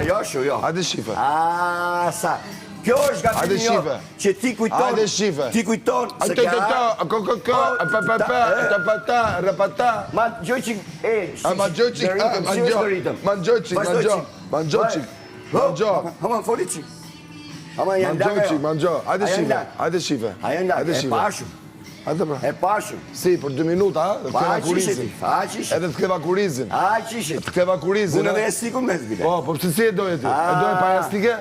jo, shu, jo. Hajde shife. Sa. Kjo është gabimi jo, që ti kujton... Hajde shife. Ti kujton se ka... Ma gjojqik, Hama foli qik. Manxo. Hajde shife. E pashu. Hajde pra. E pashu. Si, për 2 minuta, dhe të keva kurizin. Edhe të keva kurizin. Të keva kurizin. Unë edhe e stikun me zbile. Po si e doje ti? E doje pa jastike?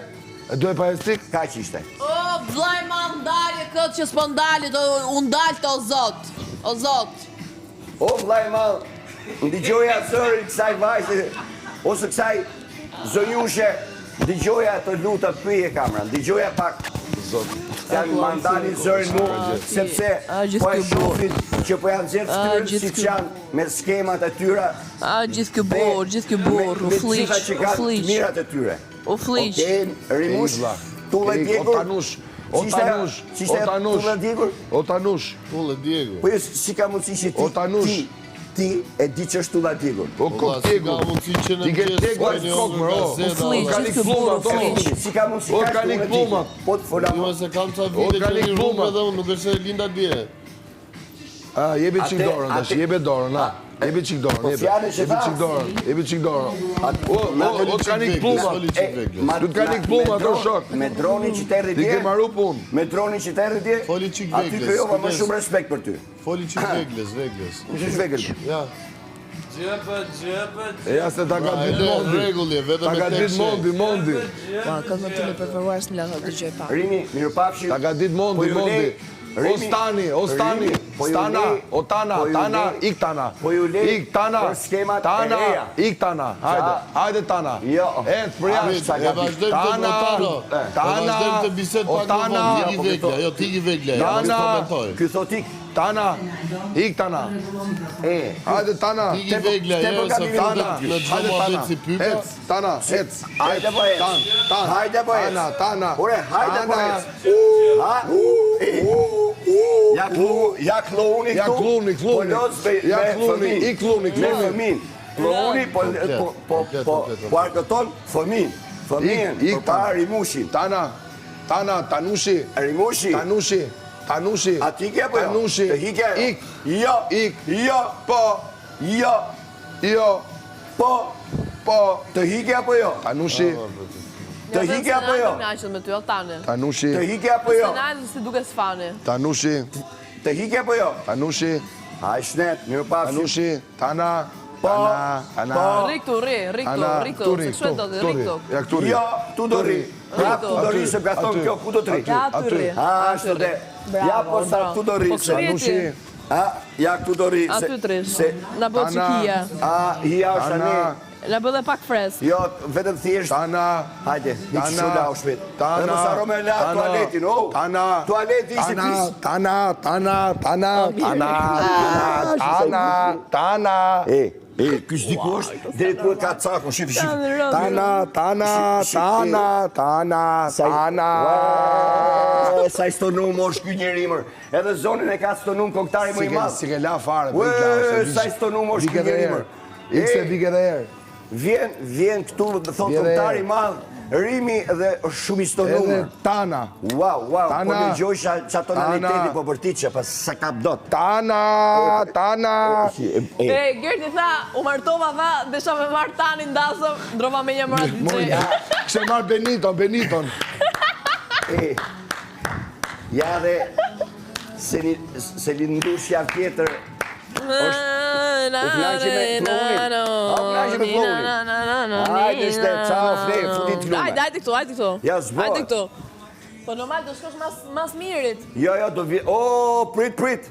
E doje pa jastik? Ka që ishte. O, vlaj ma ndalje këtë që s'po ndalje, unë dalë të o zot. O zot. O, vlaj ma, ndigjoja sërin kësaj vajse, ose kësaj zonjushe, ndigjoja të luta pyje kamera, ndigjoja pak. Zot. Janë mandani zërin mu, sepse po e shofit që po janë gjithë ftyrë si që janë me skemat e tyra. Gjithë kjo borë, u fliq, mirat e tyre. U fliq. Okej, rimush, tullë e djegur. O tanush. Po jo, si ka mundësi që ti e di që është tullë e djegur. O kok djegur. Ti ke djegur e kok më ro. U fliq, gjithë kjo borë, u fliq. Si ka mundësi ka është tullë e djegur. Po të fola Jo, se kam ca vite që një rrugë edhe unë, nuk është se linda dje. Jebi qik dorën, dash, jebi dorën, a. Jebi qik dorën, jebi qik dorën. O, t'ka një këpluma. Du t'ka një këpluma, ato shok. Me dronin që terri Ti dje. ke maru pun. Me dronin që terri dje. Foli qik Aty vegles. kërjova më shumë respekt për ty. Foli qik vegles. Kush është vegël? Ja. E jasë ta ka ditë mondi. Regullje, vetëm Ta me ka ditë mondi. Këtë më të në preferuar së mlatë të gjoj pa. Rimi, mirë pafshim. Ta ka ditë mondi. O stani, tana, ik tana. Po ju lej Ik tana, për skemat e reja. ik tana, hajde tana. Jo. Ec, për jashtë. E vazhdojmë të notaro. E vazhdojmë të biset pak më vonë. Tigi vegla, jo tigi vegla. Ky thot ik. Tana, ik tana. Hajde tana. Tigi vegla, jo se fundet në gjoma vetë si pyka. Ec, tana, ec. Hajde po ec. Hajde po ec. Tana. Ore, hajde po ec. Ja kloni këtu. Me fëmin. Kloni, po arkëton fëmin. Fëmin, për para rimushin. Tana, tanushi. Rimushi. Tanushi. A ti ke po jo? Tanushi. Të hike jo? Ik. Jo. Ik. Jo. Po. Jo. Jo. Po. Të hike apo jo? Tanushi. Të hike apo jo? Tanushi. Të hike apo jo? Si duke s'fane. Tanushi. Të hike apo jo? Tanushi. Ha i shnet, mirë pafshim. Tanushi. Tana. Riktu, riktu. Se kështu e do të riktu. Ja këtu ri. Jo, tu do ri. Prap tu do ri, se ka thonë kjo, ku do të ri? Aty ri. Ashtu dhe. Ja po sa tu do ri. Tanushi. Ja këtu do ri. Aty të ri. Na bëllë që hia. Hia është ani. Na bëllë pak fresk. Jo, vetëm thjesht. Tana. Hajde, një që shumë da u shpet. Tana. Dhe mos haro me la tualetin, o. Tana. Tualeti ishte pis. Tana. Kysh diku është, deri ku e ka cakun, shif. Tana. Sa i stonu më është ky njeri mër. Edhe zonin e ka stonu më koktari më i madh. Si ke la fare. Sa i stonu më është ky njeri mër. Ikse vike dhe erë. Vjen këtu dhe thot koktari i madh, Rimi dhe është shumë i stonuar. Edhe Tana. Wow, po në gjojsha që tonaliteti po për ti që pas sa kap dot. Tana. Gerti tha, u martova tha, desha me marrë Tanin ndasëm, ndrova me një mërat të të. Kështë marrë Beniton. Ja dhe, se lindushja tjetër, u knaqe me klonin. Hajde shte, qao frej, futit kluna. Hajde këtu. Ja, zbor. Hajde këtu. Po normal do shkosh mas mirit. Jo, do vje, prit.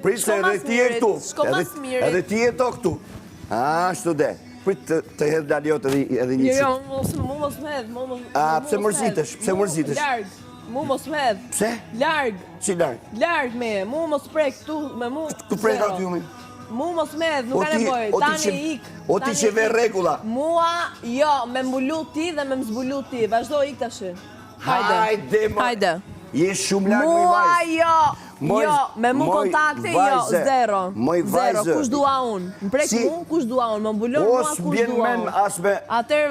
Prit se edhe ti e këtu. Shko mas mirit. Edhe ti e to këtu. Ashtu de. Prit të hedhë daliot edhe një Jo, mu mos me hedh. Pse mërzitesh? Larg. Mu mos me hedh. Pse? Larg. Si larg? Larg me, mu mos prek këtu me mu. Ku prek aty ju me? Mu mos me hedh, nuk ka nevojë. Tani ik. O ti që ve regula. Mua, jo, me mbulu ti dhe me mbulu ti. Vazhdo ik tash. Hajde. Je shumë larg me i vajzë. Jo, me mu kontakte, jo, zero. Moj vajzë. Kush dua unë? Më prek mu, kush dua unë? Më mbulon mua, kush dua unë? Atër,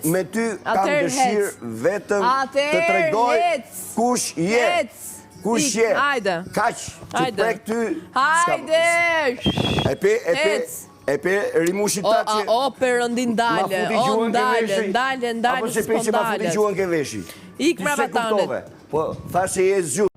me ty kam Atëherë dëshirë hec. vetëm të Atëherë tregoj hec. kush je. Hec. Kush je. Hajde. Kaq, që Hajde. prek ty. Hajde! Hec. E pe rimushit ta që... O, Perëndin Ma ndale, futi o gjuhën ke veshi. ndale, Apo se s'po pe që ma futi ndalet. gjuhën ke veshi. Ik Ti mbrapa se kuptove. tanit. Po, thash se je zgjuar.